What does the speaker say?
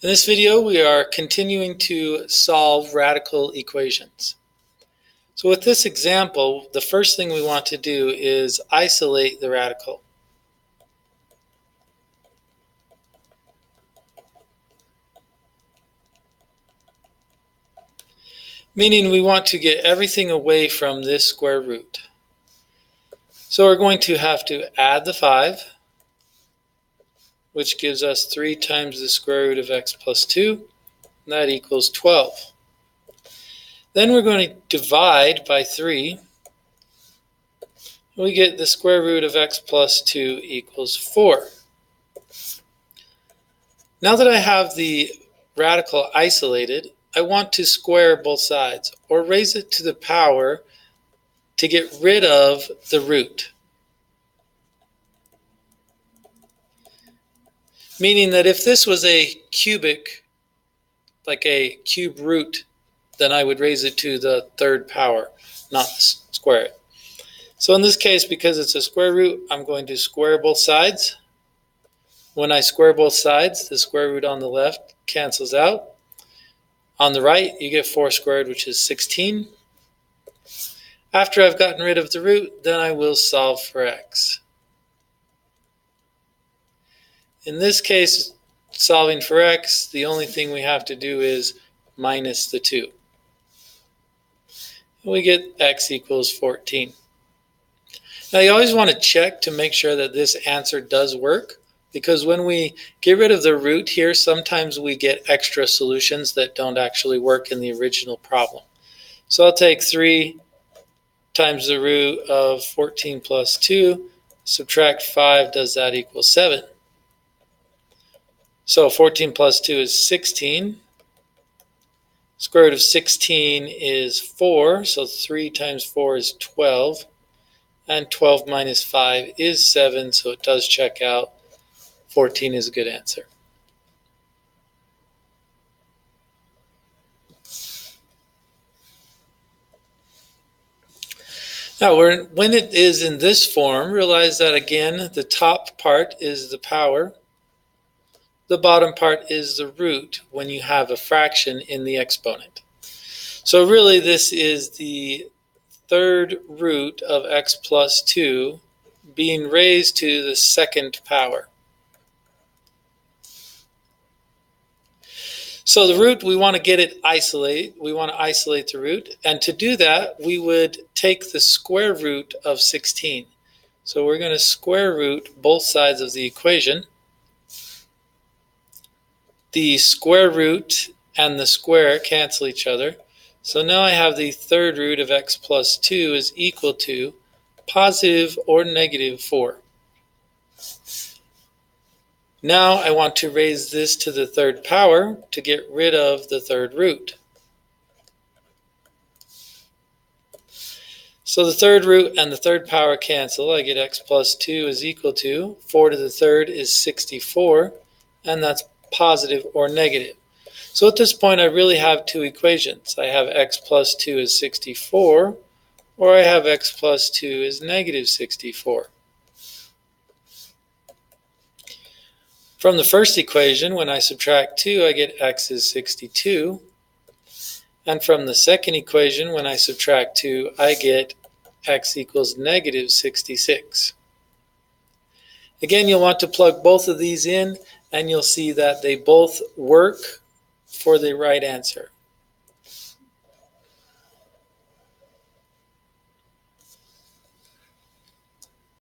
In this video, we are continuing to solve radical equations. So with this example, the first thing we want to do is isolate the radical. Meaning we want to get everything away from this square root. So we're going to have to add the 5, which gives us 3 times the square root of x plus 2, and that equals 12. Then we're going to divide by 3. We get the square root of x plus 2 equals 4. Now that I have the radical isolated, I want to square both sides, or raise it to the power to get rid of the root. Meaning that if this was a cubic, like a cube root, then I would raise it to the third power, not square it. So in this case, because it's a square root, I'm going to square both sides. When I square both sides, the square root on the left cancels out. On the right, you get 4 squared, which is 16. After I've gotten rid of the root, then I will solve for x. In this case, solving for x, the only thing we have to do is minus the 2. We get x equals 14. Now you always want to check to make sure that this answer does work, because when we get rid of the root here, sometimes we get extra solutions that don't actually work in the original problem. So I'll take 3 times the root of 14 plus 2, subtract 5, does that equal 7? So 14 plus 2 is 16. Square root of 16 is 4, so 3 times 4 is 12. And 12 minus 5 is 7, so it does check out. 14 is a good answer. Now, when it is in this form, realize that again, the top part is the power. The bottom part is the root when you have a fraction in the exponent. So really, this is the third root of x plus 2 being raised to the second power. So the root, we want to get it isolated. We want to isolate the root. And to do that, we would take the square root of 16. So we're going to square root both sides of the equation. The square root and the square cancel each other. So now I have the third root of x plus 2 is equal to positive or negative 4. Now I want to raise this to the third power to get rid of the third root. So the third root and the third power cancel. I get x plus 2 is equal to 4 to the third is 64, and that's positive or negative. So at this point, I really have two equations. I have x plus 2 is 64, or I have x plus 2 is negative 64. From the first equation, when I subtract 2, I get x is 62. And from the second equation, when I subtract 2, I get x equals negative 66. Again, you'll want to plug both of these in, and you'll see that they both work for the right answer.